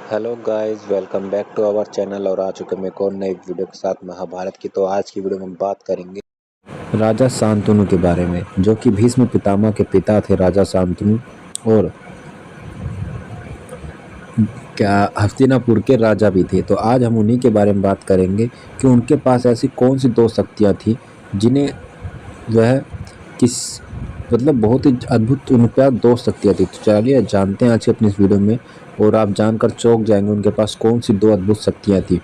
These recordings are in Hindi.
Hello guys, welcome back to our channel. और आ चुके मैं एक और नई वीडियो के साथ महाभारत की। तो आज की वीडियो में हम बात करेंगे राजा शांतनु के बारे में, जो कि भीष्म पितामह के पिता थे राजा शांतनु, और क्या हस्तिनापुर के राजा भी थे। तो आज हम उन्हीं के बारे में बात करेंगे कि उनके पास ऐसी कौन सी दो शक्तियाँ थी जिन्हें वह किस बहुत ही अद्भुत उनके पास दो शक्तियाँ थी। तो चलिए जानते हैं आज की अपनी इस वीडियो में, और आप जानकर चौंक जाएंगे उनके पास कौन सी दो अद्भुत शक्तियाँ थी।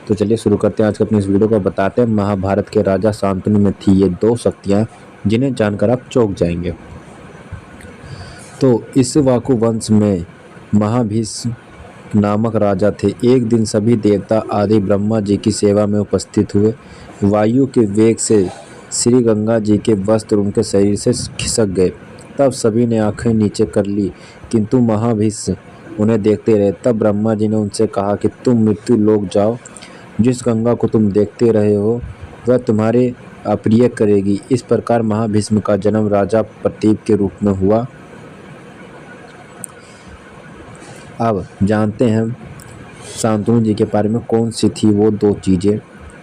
तो चलिए शुरू करते हैं आज की अपनी इस वीडियो को। बताते हैं महाभारत के राजा शांतनु में थी ये दो शक्तियाँ जिन्हें जानकर आप चौंक जाएंगे। तो इक्ष्वाकु वंश में महाभीष्म नामक राजा थे। एक दिन सभी देवता आदि ब्रह्मा जी की सेवा में उपस्थित हुए। वायु के वेग से श्री गंगा जी के वस्त्र उनके शरीर से खिसक गए। तब सभी ने आंखें नीचे कर ली, किंतु महाभीष्म उन्हें देखते रहे। तब ब्रह्मा जी ने उनसे कहा कि तुम मृत्यु लोक जाओ। जिस गंगा को तुम देखते रहे हो वह तुम्हारे अप्रिय करेगी। इस प्रकार महाभीष्म का जन्म राजा प्रतीप के रूप में हुआ। अब जानते हैं शांतनु जी के बारे में कौन सी थी वो दो चीज़ें,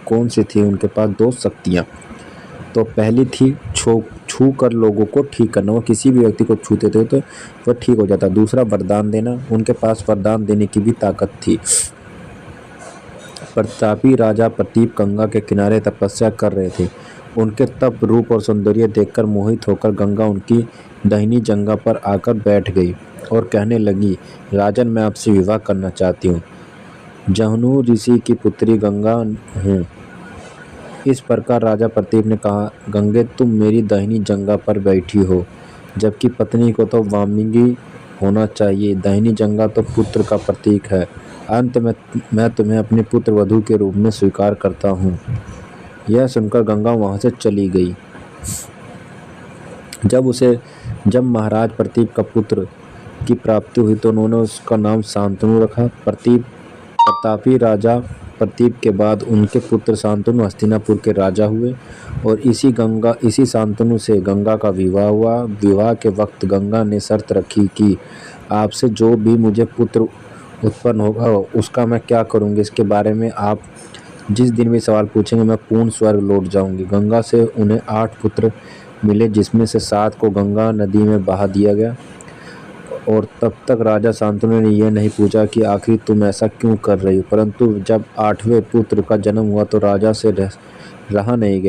कौन सी थी उनके पास दो शक्तियाँ। तो पहली थी छू कर लोगों को ठीक करना, वो किसी भी व्यक्ति को छूते थे तो वह ठीक हो जाता। दूसरा वरदान देना, उनके पास वरदान देने की भी ताकत थी। प्रतापी राजा प्रतीप गंगा के किनारे तपस्या कर रहे थे। उनके तप, रूप और सौंदर्य देखकर मोहित होकर गंगा उनकी दाहिनी जंघा पर आकर बैठ गई और कहने लगी, राजन, मैं आपसे विवाह करना चाहती हूँ। जहनु ऋषि की पुत्री गंगा हूँ। इस प्रकार राजा प्रतीप ने कहा, गंगे, तुम मेरी दाहिनी जंघा पर बैठी हो, जबकि पत्नी को तो वामिनी होना चाहिए। दाहिनी जंघा तो पुत्र का प्रतीक है। अंत में मैं तुम्हें अपनी पुत्र वधू के रूप में स्वीकार करता हूँ। यह सुनकर गंगा वहाँ से चली गई। जब महाराज प्रतीप का पुत्र की प्राप्ति हुई तो उन्होंने उसका नाम शांतनु रखा। प्रतापी राजा प्रतीप के बाद उनके पुत्र शांतनु हस्तिनापुर के राजा हुए, और इसी शांतनु से गंगा का विवाह हुआ। विवाह के वक्त गंगा ने शर्त रखी कि आपसे जो भी मुझे पुत्र उत्पन्न होगा उसका मैं क्या करूँगी, इसके बारे में आप जिस दिन भी सवाल पूछेंगे मैं पूर्ण स्वर्ग लौट जाऊँगी। गंगा से उन्हें 8 पुत्र मिले, जिसमें से 7 को गंगा नदी में बहा दिया गया। और तब तक राजा शांतनु ने यह नहीं पूछा कि आखिर तुम ऐसा क्यों कर रही हो, परंतु जब 8वें पुत्र का जन्म हुआ तो राजा से रहा नहीं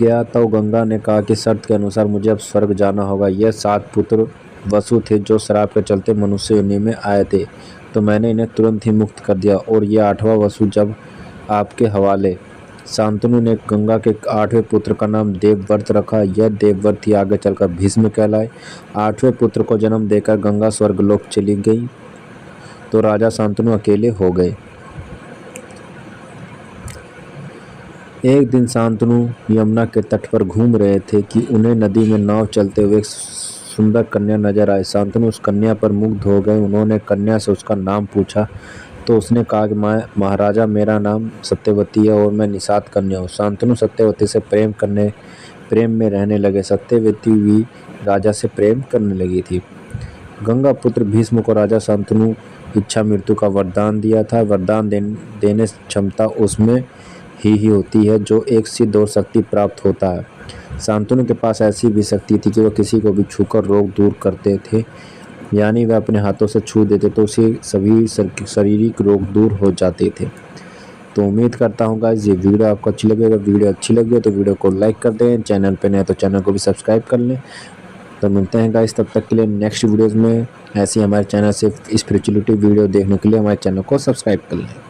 गया। तो गंगा ने कहा कि शर्त के अनुसार मुझे अब स्वर्ग जाना होगा। यह 7 पुत्र वसु थे जो श्राप के चलते मनुष्य योनि में आए थे, तो मैंने इन्हें तुरंत ही मुक्त कर दिया, और यह 8वां वसु जब आपके हवाले। शांतनु ने गंगा के 8वें पुत्र का नाम देवव्रत रखा। यह देवव्रत ही आगे चलकर भीष्म कहलाए। 8वें पुत्र को जन्म देकर गंगा स्वर्गलोक चली गई, तो राजा शांतनु अकेले हो गए। एक दिन शांतनु यमुना के तट पर घूम रहे थे कि उन्हें नदी में नाव चलते हुए एक सुंदर कन्या नजर आई। शांतनु उस कन्या पर मुग्ध हो गए। उन्होंने कन्या से उसका नाम पूछा तो उसने कहा कि महाराजा, मेरा नाम सत्यवती है और मैं निषाद कन्या हूँ। शांतनु सत्यवती से प्रेम में रहने लगे। सत्यवती भी राजा से प्रेम करने लगी थी। गंगा पुत्र भीष्म को राजा शांतनु इच्छा मृत्यु का वरदान दिया था। वरदान देने क्षमता उसमें ही होती है जो एक सिद्ध और शक्ति प्राप्त होता है। शांतनु के पास ऐसी भी शक्ति थी कि वह किसी को भी छूकर रोग दूर करते थे, यानी वह अपने हाथों से छू देते तो उसे सभी शारीरिक रोग दूर हो जाते थे। तो उम्मीद करता हूँ गाइस ये वीडियो आपको अच्छी लगी। अगर वीडियो अच्छी लगी हो तो वीडियो को लाइक कर दें, चैनल पे नए तो चैनल को भी सब्सक्राइब कर लें। तो मिलते हैं गाइस तब तक के लिए नेक्स्ट वीडियोज़ में। ऐसी हमारे चैनल से स्पिरिचुअलिटी वीडियो देखने के लिए हमारे चैनल को सब्सक्राइब कर लें।